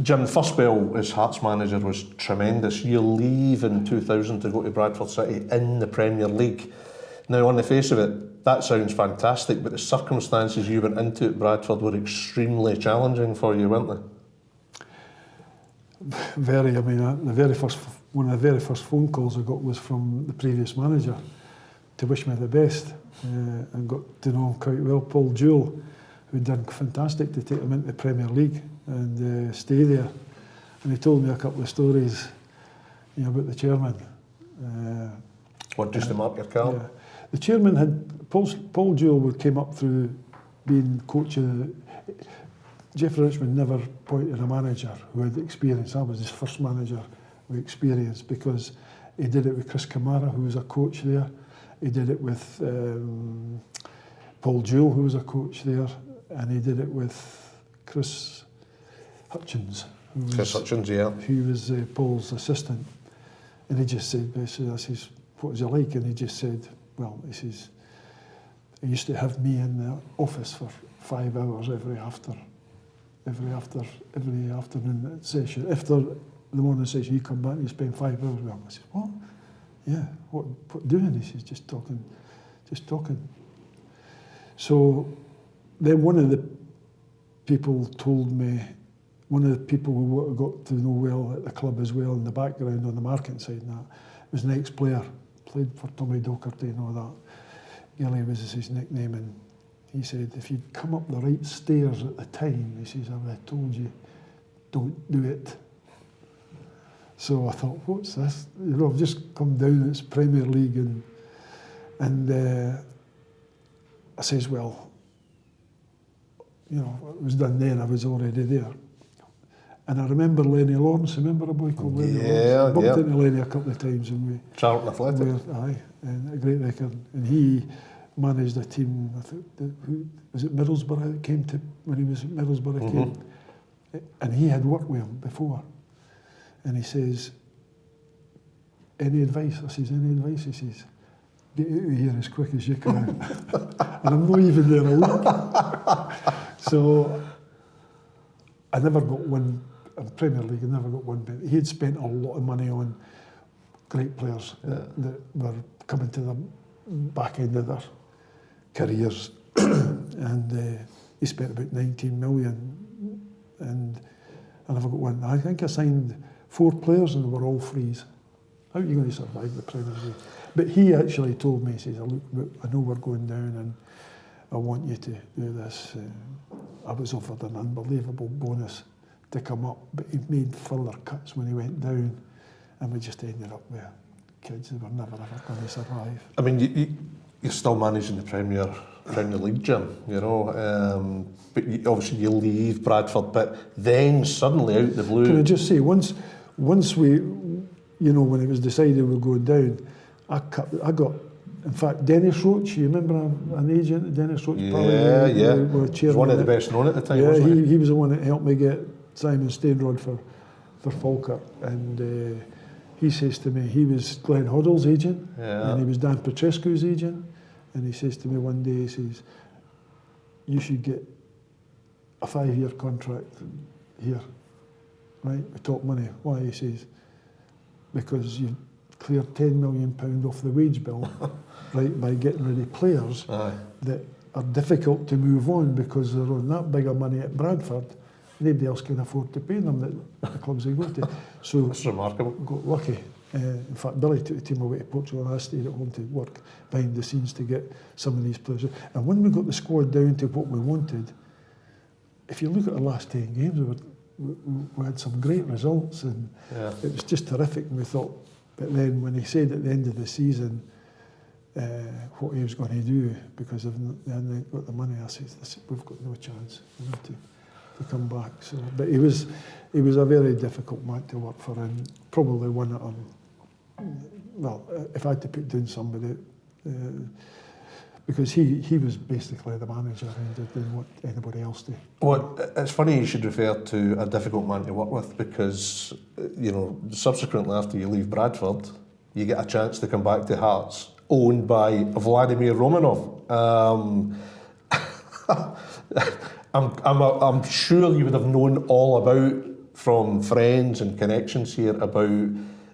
Jim, the first spell as Hearts manager was tremendous. You leave in 2000 to go to Bradford City in the Premier League. Now, on the face of it, that sounds fantastic, but the circumstances you went into at Bradford were extremely challenging for you, weren't they? Very. I mean, one of the very first phone calls I got was from the previous manager to wish me the best, and got to know him quite well, Paul Jewell, who'd done fantastic to take him into the Premier League and stay there. And he told me a couple of stories, about the chairman. What, just to mark your card? Yeah. The chairman had, Paul Jewell came up through being coach of Jeffrey Richmond never appointed a manager who had experience. I was his first manager with experience, because he did it with Chris Kamara, who was a coach there. He did it with Paul Jewell, who was a coach there, and he did it with Chris Hutchins. Who was Paul's assistant. And he just said, I says, what was he like? And he just said, well, he says, he used to have me in the office for 5 hours every afternoon session. After the morning session, you come back and you spend 5 hours with him. I said, what? Yeah, what doing? He says, just talking. So then one of the people told me, one of the people who I got to know well at the club as well, in the background on the marketing side and that, was an ex-player, played for Tommy Docherty and all that. Gilly was his nickname, and he said, if you'd come up the right stairs at the time, he says, I would have told you, don't do it. So I thought, what's this? I've just come down, it's Premier League, and I says, well, it was done then, I was already there. And I remember Lenny Lawrence, remember a boy called Lenny Lawrence? Bumped into Lenny a couple of times, and we... Charlton Athletic. And a great record. And he managed a team, I think, was it Middlesbrough that came to, when he was at Middlesbrough came? And he had worked with him before. And he says, any advice? I says, any advice? He says, get out of here as quick as you can. And I'm not even there a week. So I never got one, in Premier League, I never got one, but he had spent a lot of money on great players that were coming to the back end of their careers. And he spent about 19 million, and I never got one. I think I signed 4 players and they were all frees. How are you going to survive the Premier League? But he actually told me, he says, look, I know we're going down and I want you to do this. I was offered an unbelievable bonus to come up, but he made further cuts when he went down, and we just ended up with kids who were never ever going to survive. I mean, you're still managing the Premier League, Jim, but obviously you leave Bradford, but then suddenly out the blue... Can I just say, once we, when it was decided we were going down, I got, in fact, Dennis Roach, you remember an agent, Dennis Roach? Yeah. He was one of the best known at the time, wasn't he? He was the one that helped me get Simon Stainrod for Falkirk, and he says to me, he was Glenn Hoddle's agent, and he was Dan Petrescu's agent, and he says to me one day, he says, you should get a 5-year contract here, right, with top money. Why? He says, because you cleared £10 million off the wage bill, right, by getting rid of players that are difficult to move on because they're on that big of money at Bradford. Nobody else can afford to pay them at the clubs they go to. So that's remarkable. Got lucky. In fact, Billy took the team away to Portugal, and I stayed at home to work behind the scenes to get some of these players. And when we got the squad down to what we wanted, if you look at the last 10 games, we had some great results, and it was just terrific. And we thought, but then when he said at the end of the season what he was going to do because they hadn't got the money, I said, we've got no chance to come back. So, but he was a very difficult man to work for, and probably one that if I had to put down somebody, because he was basically the manager and didn't want anybody else to. Well, it's funny you should refer to a difficult man to work with, because subsequently after you leave Bradford, you get a chance to come back to Hearts, owned by Vladimir Romanov. I'm sure you would have known all about from friends and connections here about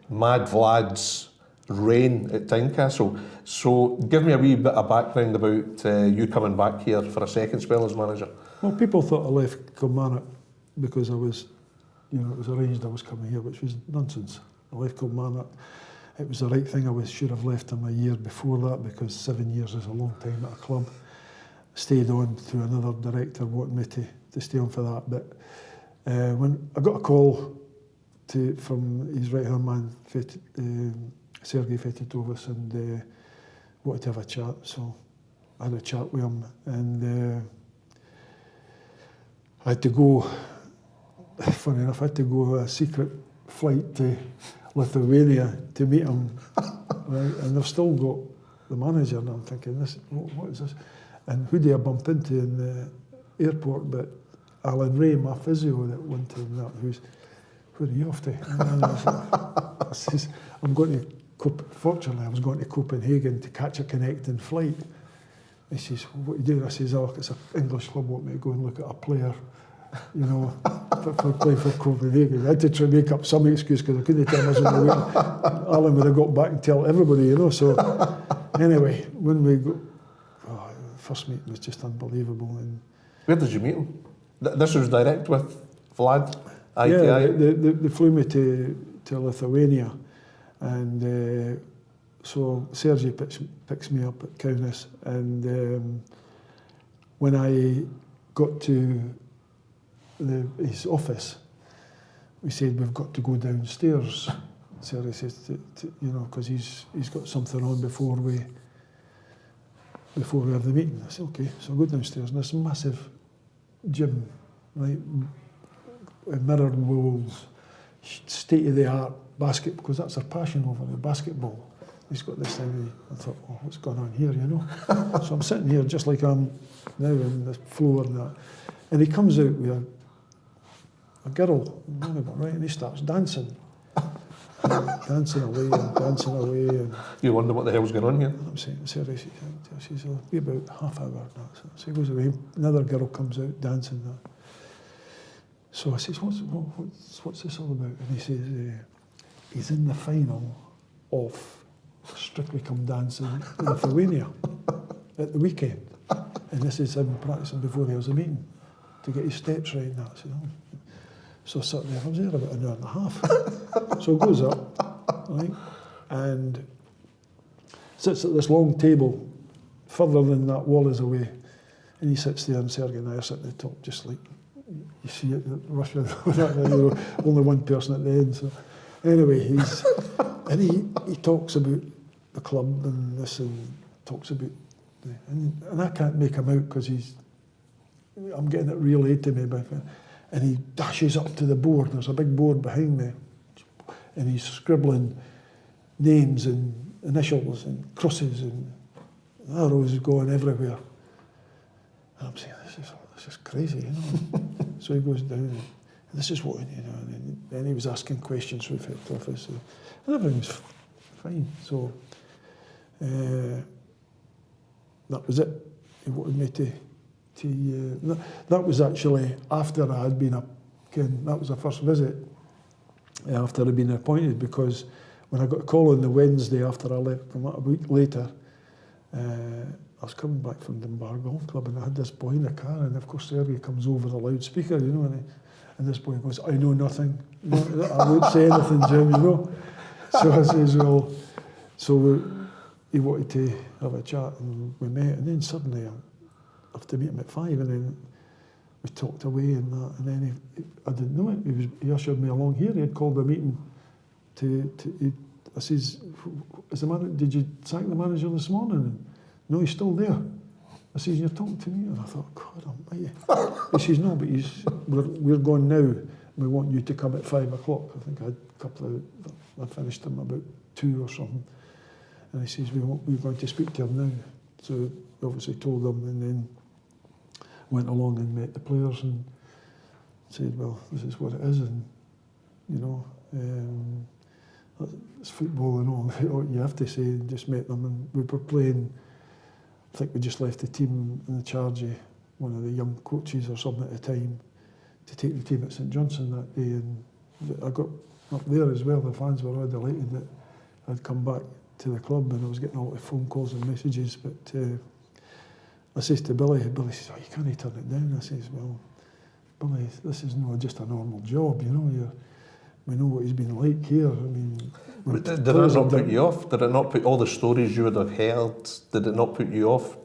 Mad Vlad's reign at Tynecastle. So give me a wee bit of background about you coming back here for a second spell as manager. Well, people thought I left Kilmarnock because I was, it was arranged I was coming here, which was nonsense. I left Kilmarnock. It was the right thing. I should have left him a year before that, because 7 years is a long time at a club. Stayed on through another director wanting me to stay on for that. But when I got a call from his right-hand man, Sergei Fetitovas, and wanted to have a chat, so I had a chat with him, and I had to go, funny enough, I had to go a secret flight to Lithuania to meet him, right? And I've still got the manager, and I'm thinking, what is this? And who do I bump into in the airport but Alan Ray, my physio that went to that, where are you off to? And I was like, I says, I'm going to, fortunately I was going to Copenhagen to catch a connecting flight. He says, what are you doing? I says, oh, it's an English club, want me to go and look at a player, for playing for Copenhagen. I had to try and make up some excuse because I couldn't tell him I was on the way. Alan would have got back and tell everybody, So anyway, when we go, first meeting was just unbelievable. And where did you meet him? This was direct with Vlad? Yeah, they flew me to Lithuania, and so Sergei picks me up at Kaunas, and when I got to his office, we said, we've got to go downstairs. Sergei says, because he's got something on before we have the meeting. I said, okay, so I go downstairs, and there's a massive gym, right, mirrored walls, state-of-the-art basket, because that's their passion over the basketball. He's got this thing. I thought, what's going on here, So I'm sitting here just like I'm now on the floor and that. And he comes out with a girl, right, and he starts dancing. Dancing away. And you wonder what the hell's going on here? I'm saying, Sarah, she's be about half hour now. So he goes away, another girl comes out dancing. So I says, what's this all about? And he says, he's in the final of Strictly Come Dancing in Lithuania at the weekend. And this is him practicing before he has a meeting to get his steps right and that. So I sat there, I was there about an hour and a half. So it goes up, right, and sits at this long table, further than that wall is away, and he sits there, and Sergei and I are sitting at the top, just like you see it in Russia, only one person at the end. So anyway, he talks about the club and this, and talks about, and I can't make him out because I'm getting it relayed to me, and he dashes up to the board. There's a big board behind me, and he's scribbling names and initials and crosses and arrows going everywhere. And I'm saying, this is crazy, So he goes down, and this is what, and then he was asking questions from the office, and everything was fine. So that was it. He wanted me to that was actually after I had been that was the first visit after I'd been appointed, because when I got a call on the Wednesday after I left, from a week later, I was coming back from Dunbar Golf Club, and I had this boy in the car, and of course Sergei comes over the loudspeaker, and this boy goes, I know nothing, I won't say anything, Jim, So I says, well, so he wanted to have a chat, and we met, and then suddenly I have to meet him at 5, and then we talked away and that, and then I didn't know it. He ushered me along here. He had called a meeting I says, did you sack the manager this morning? And, no, he's still there. I says, you're talking to me? And I thought, God almighty. He says, no, but we're going now. We want you to come at 5 o'clock. I think I had a couple I finished him about 2 or something. And he says, we're going to speak to him now. So obviously told them, and then went along and met the players and said, well, this is what it is, and it's football and all you have to say, and just met them, and we were playing, I think we just left the team in the charge of one of the young coaches or something at the time to take the team at St Johnstone that day, and I got up there as well. The fans were all delighted that I'd come back to the club, and I was getting a lot of phone calls and messages. But I says to Billy says, "Oh, you can't turn it down." I says, "Well, Billy, this is not just a normal job, you know. We know what he's been like here. I mean, Did it not put you off? Did it not put all the stories you would have heard? Did it not put you off?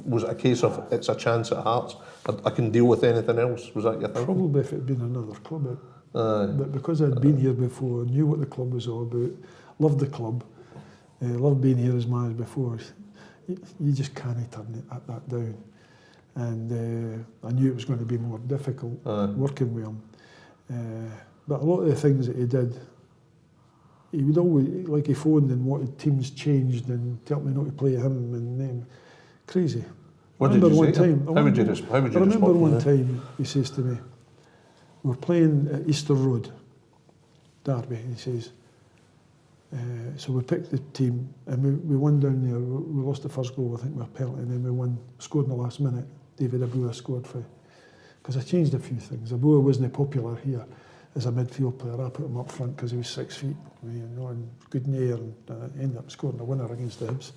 Was it a case of it's a chance at Hearts? I can deal with anything else. Was that your thing? Probably if it had been another club. But because I'd been here before, knew what the club was all about, loved the club, loved being here as manager before, you just can't turn that down. And I knew it was going to be more difficult working with him. But a lot of the things that he did, he would always, like he phoned and wanted teams changed and tell me not to play him and them. Crazy. What did you say? How would you respond? I remember one time he says to me, we were playing at Easter Road, Derby, he says. So we picked the team and we won down there. We lost the first goal, I think, with a penalty, and then we won, scored in the last minute. David Abua scored for, because I changed a few things. Abua wasn't popular here as a midfield player. I put him up front because he was 6 feet, you know, and good in the air, and ended up scoring a winner against the Hibs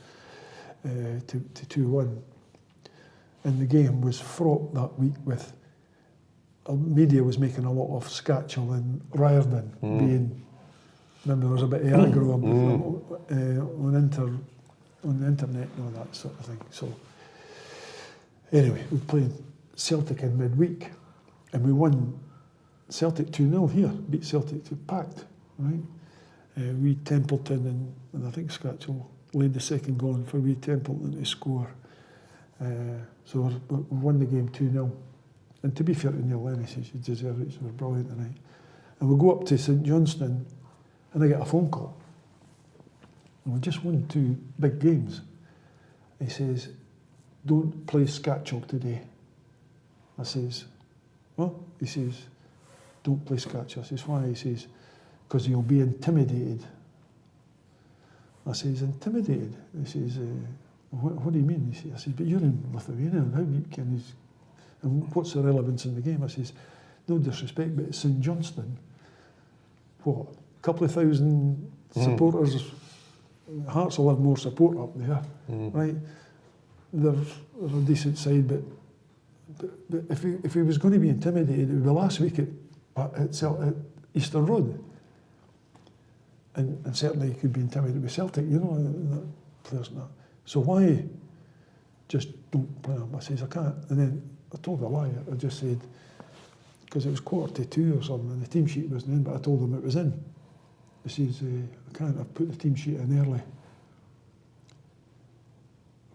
to 2-1. And the game was fraught that week with, media was making a lot of Scatchell and Riordan being, remember there was a bit of aggro on the internet and all that sort of thing. So anyway, we played Celtic in midweek and we won Celtic 2-0 here, beat Celtic to packed, right? We Templeton and I think Scatchell laid the second goal for we Templeton to score. So we won the game 2-0. And to be fair to Neil Lennon, he says you deserve it, so we're brilliant tonight. And we go up to St Johnstone and I get a phone call. And we just won 2 big games. He says, don't play Scatchell today. I says, what? He says, don't play Scatchell. I says, why? He says, because you'll be intimidated. I says, intimidated? He says, what do you mean? He says, I says, but you're in Lithuania, how can you, and what's the relevance in the game? I says, no disrespect, but it's St Johnstone. What, a couple of thousand supporters? Hearts will have more support up there, right? They're a decent side, but if he was going to be intimidated, it would be last week at Easter Road. And certainly he could be intimidated with Celtic, you know, players and that. So why just don't play him? I says, I can't. And then I told a lie. I just said, because it was 1:45 or something, and the team sheet wasn't in, but I told him it was in. He says, I can't, I've put the team sheet in early.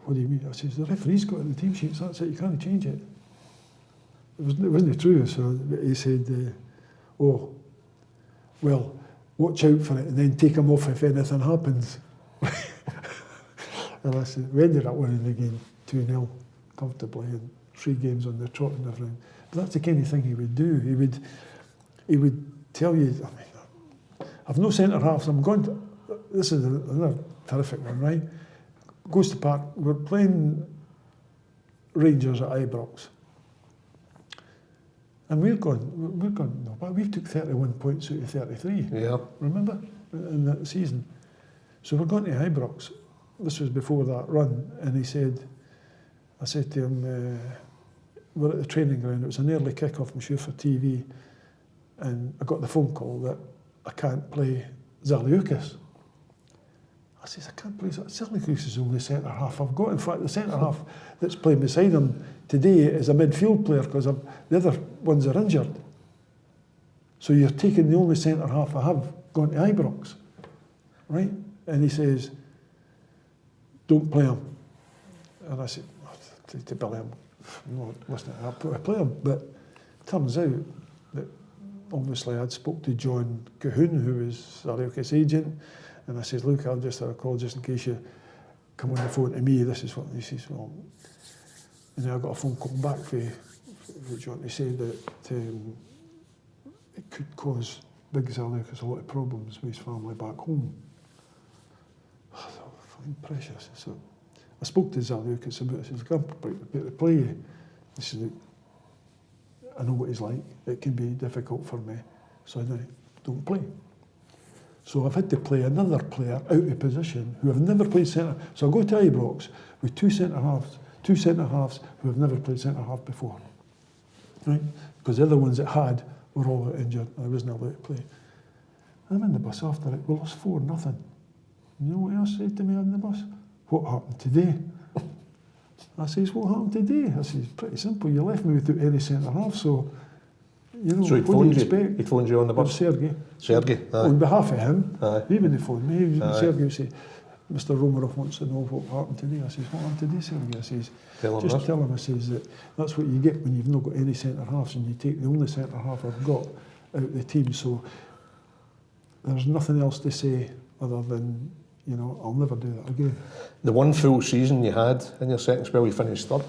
What do you mean? I says, the referee's got it in the team sheets, that's it, you can't change it. It wasn't true, so he said, oh, well, watch out for it and then take him off if anything happens. And I said, we ended up winning the game 2-0 comfortably and 3 games on the trot and everything. But that's the kind of thing he would do. He would tell you, I mean, I've no centre halves. I'm going to, this is another terrific one, right? Goes to Park. We're playing Rangers at Ibrox. And we're going, no, but we've took 31 points out of 33. Yeah. Remember? In that season. So we're going to Ibrox. This was before that run. And he said, I said to him, we're at the training ground. It was an early kick-off, I'm sure, for TV. And I got the phone call that I can't play Zaliukas. I says, I can't play Zaliukas is only centre half. I've got, in fact, the centre half that's playing beside him today is a midfield player because the other ones are injured. So you're taking the only centre half I have going to Ibrox, right? And he says, don't play him. And I said, to Billy, no, listen, I'll play him. But it turns out that obviously I'd spoke to John Cahoon, who was Zaliukas' agent, and I said, look, I'll just have a call just in case you come on the phone to me. This is what he says. Well, and then I got a phone call back from John to say that it could cause Big Zaliukas a lot of problems with his family back home. I thought, fine, precious. So I spoke to Zaliukas about it. I said, I'm prepared to play you. He said, I know what he's like. It can be difficult for me, so I don't play. So I've had to play another player out of position who have never played centre. So I go to Ibrox with two centre halves who have never played centre half before, right? Because the other ones that had were all injured. I wasn't allowed to play. I'm in the bus after it. We lost 4-0. You know what else said to me on the bus? What happened today? I says, what happened today? I says, pretty simple. You left me without any centre half, so you know, So he what do you expect? He phoned you on the bus? Sergey. On behalf of him, Aye. he wouldn't phone me. Aye. Sergey would say, Mr. Romanov wants to know what happened today. I says, what happened today, Sergey? I says, Tell him just that. tell him, I says, that that's what you get when you've not got any centre halves and you take the only centre half I've got out of the team. So there's nothing else to say other than, you know, I'll never do that again. The one full season you had in your second spell, you finished third.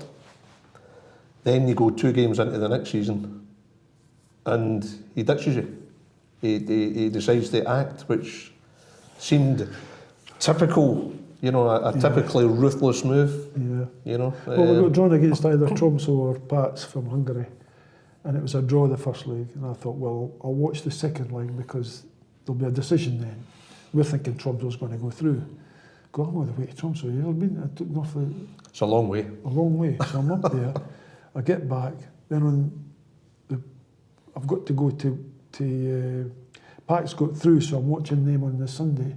Then you go 2 games into the next season and he ditches you. He decides to act, which seemed typical, you know, a typically ruthless move. Yeah. You know. Well, we got drawn against either Tromsø or Pats from Hungary, and it was a draw the first leg. And I thought, well, I'll watch the second leg because there'll be a decision then. We're thinking Tromsø's going to go through. Go on all the way to Tromsø. You know, I took north It's a long way. a long way, so I'm up there. I get back, then I've got to go to Pats got through, so I'm watching them on the Sunday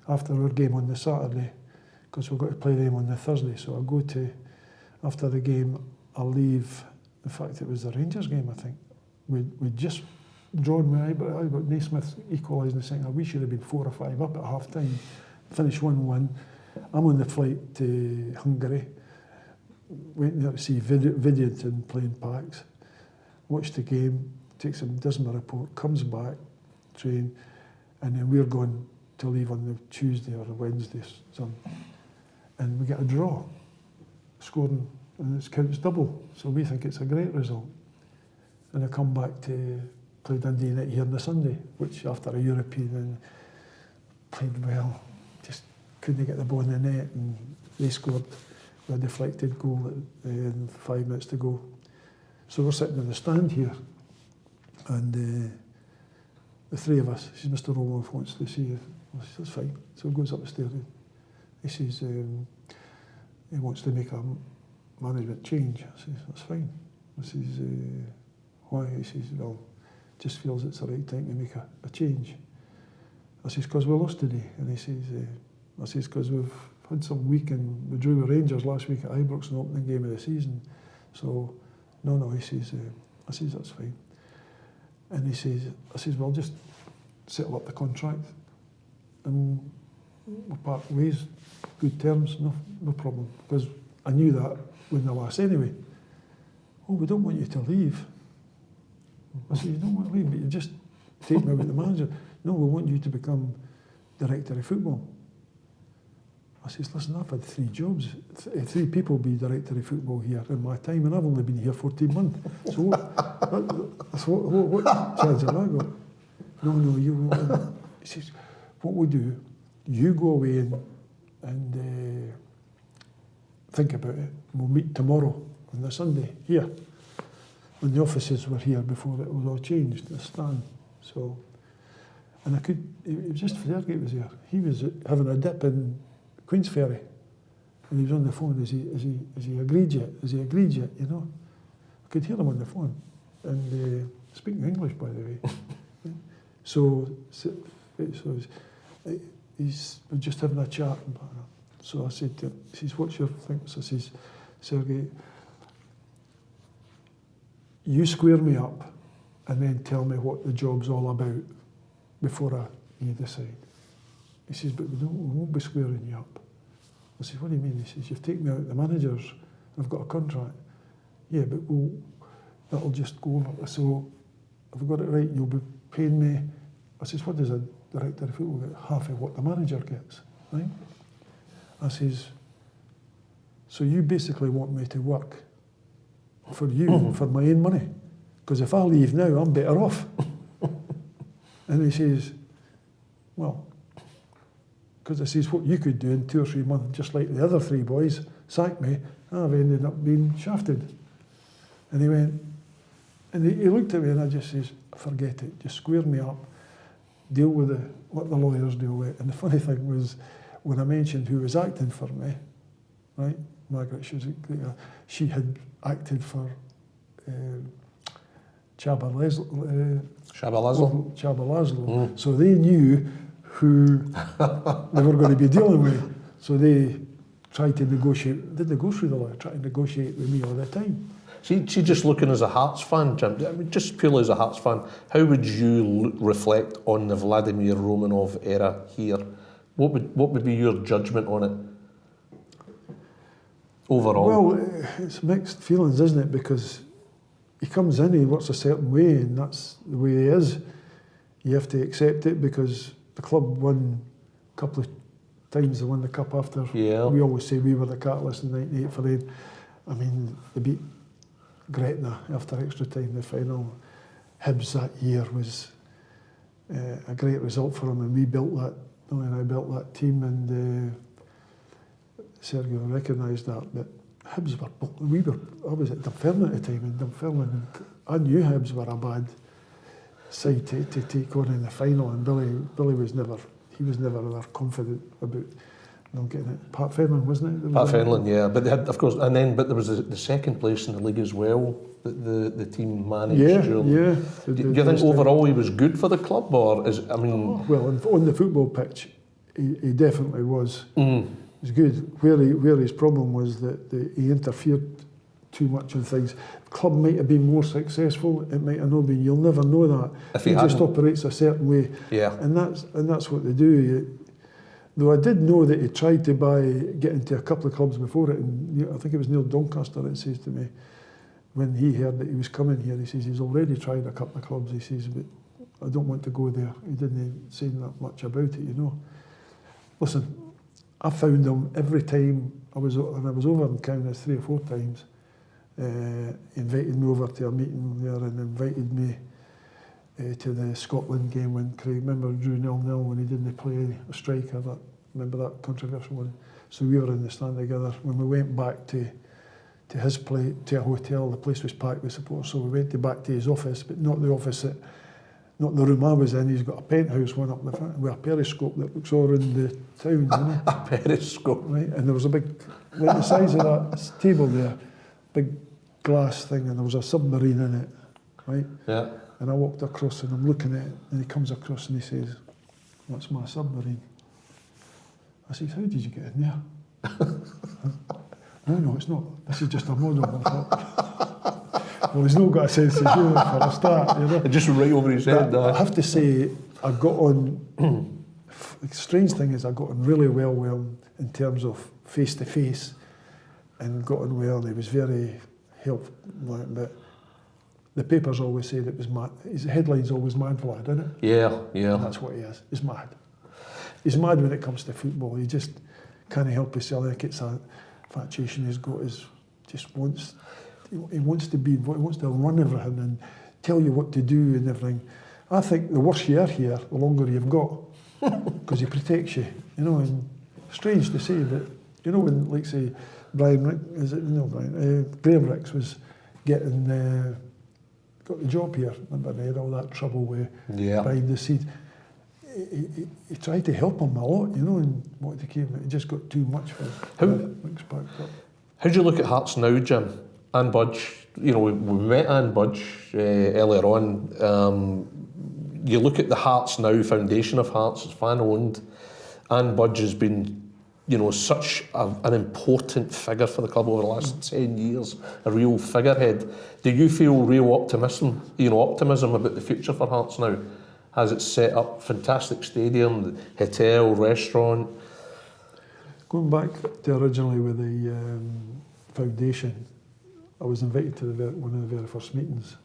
after our game on the Saturday, because we've got to play them on the Thursday. So I go to, after the game, I leave. In fact, it was the Rangers game, I think. We just drawn with Ibrox. Naismith equalised in the second half. We should have been 4 or 5 up at half time. Finished 1-1. I'm on the flight to Hungary. Went there to see Vidyanton playing Packs. Watched the game, takes some dismal report, comes back, train, and then we're going to leave on the Tuesday or the Wednesday, and we get a draw, scoring, and it counts double, so we think it's a great result. And I come back to play Dundee United here on the Sunday, which after a European and played well, just couldn't get the ball in the net, and they scored with a deflected goal in 5 minutes to go. So we're sitting in the stand here, and the three of us, he says, Mr. Romanov wants to see you. I says, that's fine. So he goes up the stairs. He says, he wants to make a management change. I says, that's fine. I says, why? He says, well, just feels it's the right time to make a change. I says, because we lost today. And he says, I says, because we've had some week and we drew with Rangers last week at Ibrox in the opening game of the season. So, no, he says, I says, that's fine. And he says, I says, well, just settle up the contract and we'll part ways, good terms, no problem. Because I knew that when the last anyway. Oh, we don't want you to leave. I said, you don't want to leave, but you just take me with the manager. No, we want you to become director of football. I says, listen, I've had 3 jobs, 3 people be director of football here in my time, and I've only been here 14 months. So what chance have I got? No, you won't. He says, what we do, you go away and think about it. We'll meet tomorrow on the Sunday here. When the offices were here before it was all changed, the stand. So, and it was just Sergey was there. He was having a dip in Queensferry, and he was on the phone. Is he agreed yet? Has he agreed yet? You know, I could hear him on the phone, and speaking English, by the way. So he's just having a chat. So I said to him, he says, "What's your thing?" So I says, "Sergey, you square me up, and then tell me what the job's all about before you decide." He says, "But we won't be squaring you up." I said, "What do you mean?" He says, "You've taken me out the managers, and I've got a contract." "Yeah, but that'll just go over. So if I got it right, you'll be paying me." I says, "What does a director of football get? Half of what the manager gets, right?" I says, "So you basically want me to work for you, for my own money? Because if I leave now, I'm better off." And he says, "Well, because I says, what you could do in 2 or 3 months, just like the other 3 boys, sack me, I've ended up being shafted." And he went, And he looked at me and I just says, forget it, just square me up, deal with it, let the lawyers deal with it. And the funny thing was, when I mentioned who was acting for me, right, Margaret, she had acted for Chaba Laszlo. So they knew who they were going to be dealing with. So they tried to negotiate. Did they go through the lawyer? Try to negotiate with me all the time. See, just looking as a Hearts fan, Jim, I mean, just purely as a Hearts fan, how would you reflect on the Vladimir Romanov era here? What would be your judgment on it overall? Well, it's mixed feelings, isn't it? Because he comes in, he works a certain way, and that's the way he is. You have to accept it because the club won a couple of times. They won the cup after. Yeah. We always say we were the catalyst in '98 for them. I mean, they beat Gretna after extra time, the final. Hibs that year was a great result for them, and we built that. Billy and I built that team, and Sergio recognised that. But Hibs I was at Dunfermline at the time, and Dunfermline, and I knew Hibs were a bad side to take on in the final, and Billy was never ever confident about not getting it. Pat Fenlon, wasn't it? Pat Fenlon, yeah, but they had, of course, and then there was the second place in the league as well that the team managed. Yeah. Do you think overall he was good for the club, or well, on the football pitch, he definitely was. He was good. Where his problem was that he interfered too much on things. The club might have been more successful. It might have not been. You'll never know that. If he just operates a certain way. Yeah. And that's what they do. Though I did know that he tried to get into a couple of clubs before it, and I think it was Neil Doncaster that says to me, when he heard that he was coming here, he says he's already tried a couple of clubs. He says, but I don't want to go there. He didn't say that much about it, you know. Listen, I found him every time I was over in Kaunas 3 or 4 times. He invited me over to a meeting there and invited me to the Scotland game when Craig, remember, drew 0-0 when he didn't play a striker. Remember that controversial one? So we were in the stand together. When we went back to his place, to a hotel, the place was packed with supporters, so we went back to his office, but not the not the room I was in. He's got a penthouse one up the front with a periscope that looks all around the town, you know? A periscope. Right, and there was a big, like the size of that table there, big glass thing, and there was a submarine in it, right? Yeah. And I walked across and I'm looking at it, and he comes across and he says, "That's my submarine." I says, "How did you get in there?" No, it's not. This is just a model. I thought, well, he's not got a sense of humour for a start, you know. Just right over his head. I have to say, I got on. The strange thing is, I got on really well with him in terms of face to face, and got on well. And he was very helpful, but the papers always said it was mad. His headline's always Mad Vlad, isn't it? Yeah. And that's what he is. He's mad. He's mad when it comes to football. He just can't help himself. I think it's a infatuation he's got. He wants to be. He wants to run everything and tell you what to do and everything. I think the worse you are here, the longer you've got, because he protects you. You know, and strange to say that. You know, when, like, say, Graham Ricks was getting got the job here. Remember, they had all that trouble with behind the scenes. He tried to help him a lot, you know, and what he came. It just got too much for him. How do you look at Hearts now, Jim? Ann Budge, you know, we met Ann Budge earlier on. You look at the Hearts Now foundation of Hearts, it's fan owned. Ann Budge has been, you know, such an important figure for the club over the last 10 years, a real figurehead. Do you feel real optimism about the future for Hearts now? Has it set up fantastic stadium, hotel, restaurant? Going back to originally with the foundation, I was invited to one of the very first meetings.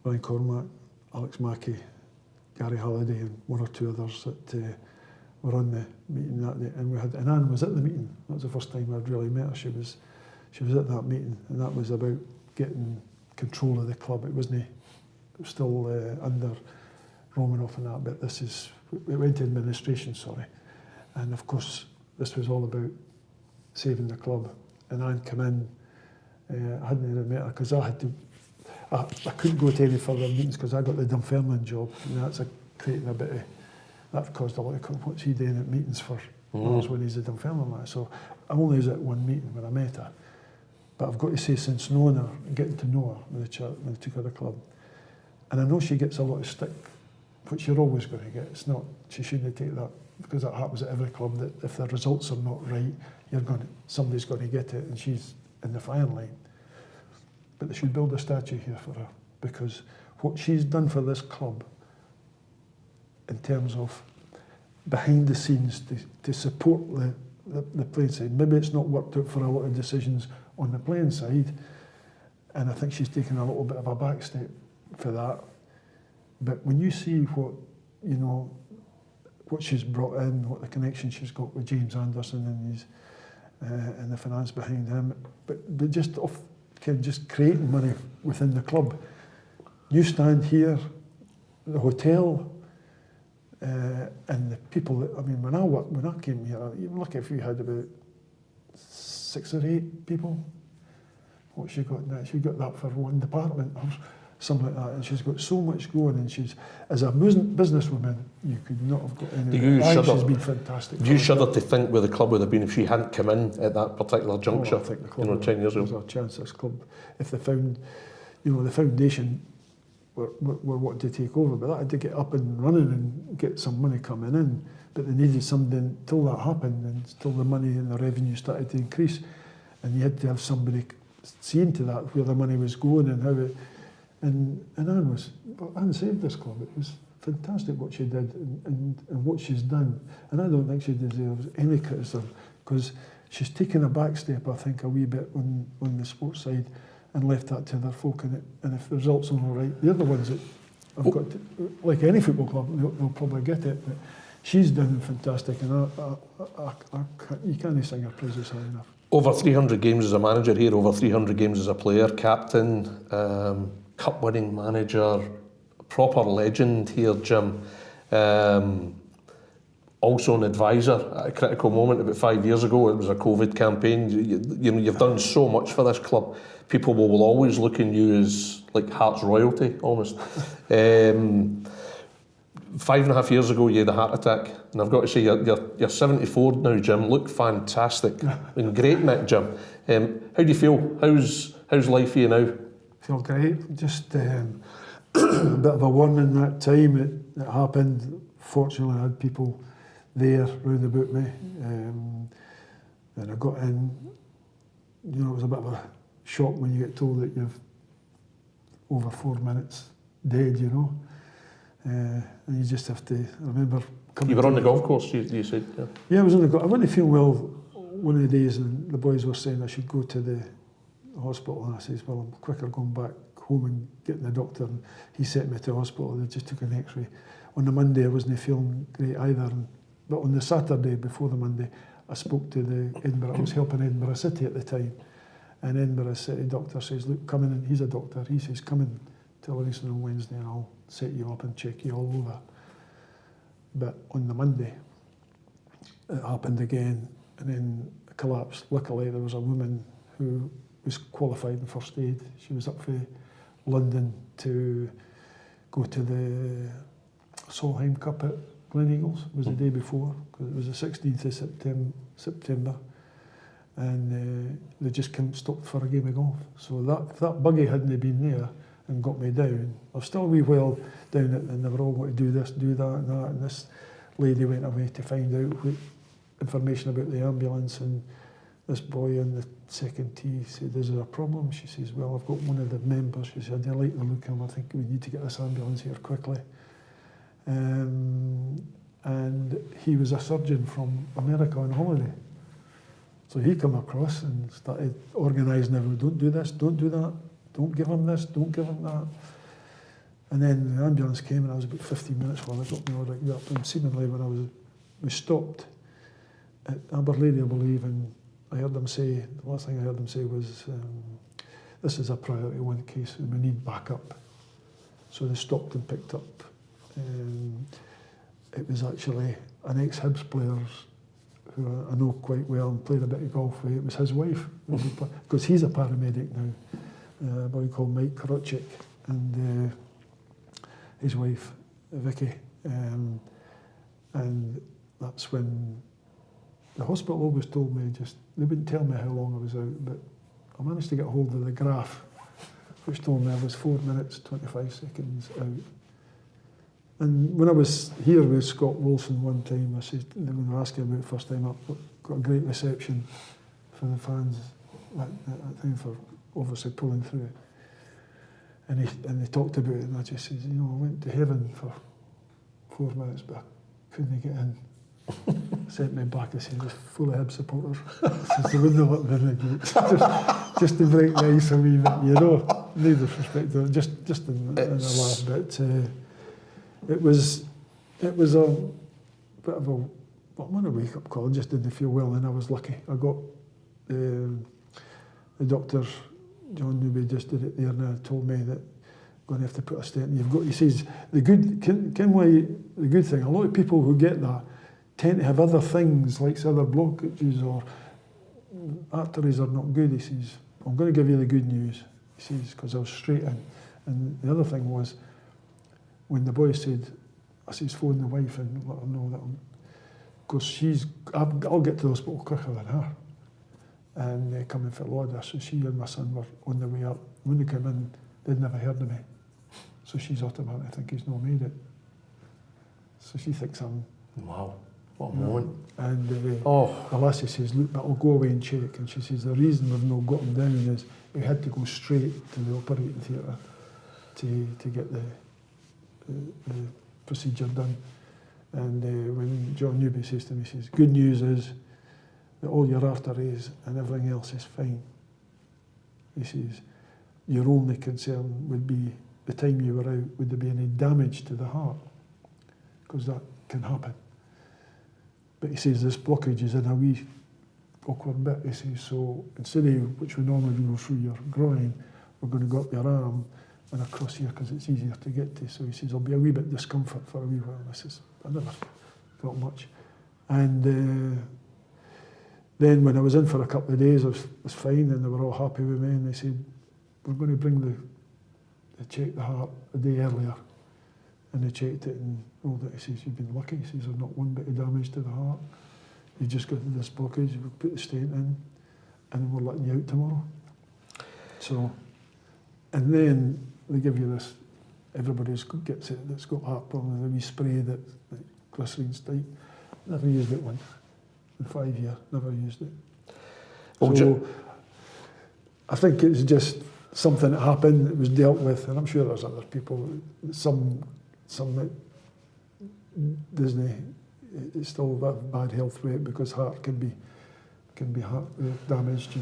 Brian Cormack, Alex Mackey, Gary Halliday, and one or two others that were on the meeting that day, and Ann was at the meeting. That was the first time I'd really met her. She was at that meeting, and that was about getting control of the club. It was still under Romanov and that, but it went to administration, and of course this was all about saving the club. And Ann came in. I hadn't even met her because I couldn't go to any further meetings because I got the Dunfermline job, and that's creating a bit of, that caused a lot of, what's he doing at meetings for hours when he's a Dunfermline lad. So I only was at one meeting when I met her. But I've got to say, since knowing her and getting to know her when I took her to the club, and I know she gets a lot of stick, which you're always going to get. It's not, she shouldn't take that, because that happens at every club, that if the results are not right, somebody's going to get it, and she's in the firing line. But they should build a statue here for her, because what she's done for this club in terms of behind the scenes to support the playing side. Maybe it's not worked out for a lot of decisions on the playing side, and I think she's taken a little bit of a back step for that. But when you see what, you know, what she's brought in, what the connection she's got with James Anderson and the finance behind him, but just just creating money within the club. You stand here, the hotel, and the people that, I mean, when I came here, even look if you had about 6 or 8 people. What she got now? She got that for one department or something like that, and she's got so much going, and she's, as a businesswoman, you could not have got any. She's been fantastic. Do you shudder to think where the club would have been if she hadn't come in at that particular juncture? I think the club, 10 years ago. There's a chance this club, if they found, the foundation were wanting to take over, but that had to get up and running and get some money coming in. But they needed somebody until that happened, and until the money and the revenue started to increase, and you had to have somebody seeing to that, where the money was going and how it. And Ann saved this club. It was fantastic what she did and what she's done. And I don't think she deserves any criticism, because she's taken a back step, I think, a wee bit on the sports side, and left that to their folk. And if the results are all right, they're the ones that have got to, like any football club, they'll probably get it. But she's done fantastic, and you can't sing her praises high enough. Over 300 games as a manager here, over 300 games as a player, captain, cup-winning manager, proper legend here, Jim. Also an advisor at a critical moment about 5 years ago. It was a COVID campaign. You've done so much for this club. People will always look on you as like Hearts royalty, almost. 5.5 years ago, you had a heart attack, and I've got to say, you're 74 now, Jim. Look fantastic and great neck, Jim. How do you feel? How's life for you now? Feel great. Just a bit of a warning that time it happened. Fortunately, I had people there round about me, and I got in. It was a bit of a shock when you get told that you've over 4 minutes dead, and you just have to. I remember coming. You were on the golf course, you said. Yeah, I was on the golf. I wasn't feeling well one of the days, and the boys were saying I should go to the hospital, and I says, well, I'm quicker going back home and getting the doctor, and he sent me to the hospital. They just took an x-ray. On the Monday I wasn't feeling great either, but on the Saturday before the Monday I spoke to the Edinburgh, I was helping Edinburgh City at the time, and Edinburgh City doctor says, look, come in, and he's a doctor, he says, come in to Livingston on Wednesday and I'll set you up and check you all over. But on the Monday it happened again, and then it collapsed. Luckily there was a woman who was qualified in first aid. She was up for London to go to the Solheim Cup at Gleneagles. It was the day before, because it was the 16th of September, and they just stopped for a game of golf. So if that buggy hadn't been there and got me down, I was still a wee while down it, and they were all going to do this, do that, and this lady went away to find out information about the ambulance, and this boy on the second tee said, is there a problem? She says, well, I've got one of the members. She said, I like the look of him. I think we need to get this ambulance here quickly. And he was a surgeon from America on holiday. So he came across and started organising everyone, don't do this, don't do that, don't give him this, don't give him that. And then the ambulance came, and I was about 15 minutes while they got me all rigged up. And seemingly when we stopped at Aberlady, I believe, and I heard them say, the last thing I heard them say was, this is a priority 1 case and we need backup. So they stopped and picked up. It was actually an ex-Hibs player who I know quite well and played a bit of golf with. It was his wife, because he's a paramedic now. a boy called Mike Kruchik, and his wife, Vicky. And that's when the hospital always told me, they wouldn't tell me how long I was out, but I managed to get hold of the graph, which told me I was 4 minutes, 25 seconds out. And when I was here with Scott Wilson one time, I said, when they were asking about the first time up, got a great reception for the fans at that time for obviously pulling through. And they talked about it, and I just said, I went to heaven for 4 minutes, but I couldn't get in. Sent me back, I said, it was full of Hib supporters. Since the window let me in the gates. just to break the ice a wee bit, no disrespect to it, just in a laugh. But it was a bit of a wake-up call. I just didn't feel well, and I was lucky. I got the doctor, John Newby, just did it there and told me that I'm going to have to put a stent. He says, the good thing, a lot of people who get that tend to have other things, like other blockages or arteries are not good. He says, I'm going to give you the good news. He says, because I was straight in. And the other thing was, when the boy said, I says, phone the wife and let her know that, because I'll get to the hospital quicker than her. And they coming for Lauder, so she and my son were on the way up. When they came in, they'd never heard of me. So she's automatically thinking he's not made it. So she thinks I'm... Wow, what a moment. And the lassie says, look, but I'll go away and check. And she says, the reason we've not got him down is we had to go straight to the operating theatre to get the procedure done. And when John Newby says to me, he says, good news is that all your arteries and everything else is fine. He says, your only concern would be the time you were out, would there be any damage to the heart? Because that can happen. But he says this blockage is in a wee awkward bit. He says, so instead of, which we normally go through your groin, we're going to go up your arm and across here because it's easier to get to. So he says, there'll be a wee bit discomfort for a wee while. And I says, I never felt much. And then when I was in for a couple of days, I was fine, and they were all happy with me, and they said, we're going to bring they checked the heart a day earlier, and they checked it and rolled it. He says, you've been lucky. He says, there's not one bit of damage to the heart. You just got this blockage, we'll put the stent in, and we're letting you out tomorrow. So, and then they give you this, everybody gets it that's got heart problems, a wee spray that glycerine's tight. Never used it once. In 5 years, never used it. So I think it's just something that happened, it was dealt with, and I'm sure there's other people, some that Disney, it's still a bad health rate because heart can be heart damaged,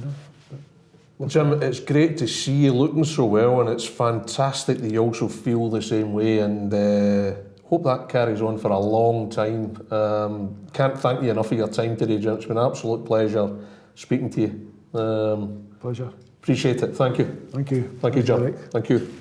But Jim, it's great to see you looking so well, and it's fantastic that you also feel the same way, and hope that carries on for a long time. Can't thank you enough for your time today, Jim. It's been an absolute pleasure speaking to you. Pleasure. Appreciate it. Thank you. Thank you. Thank you, Jim. Derek. Thank you.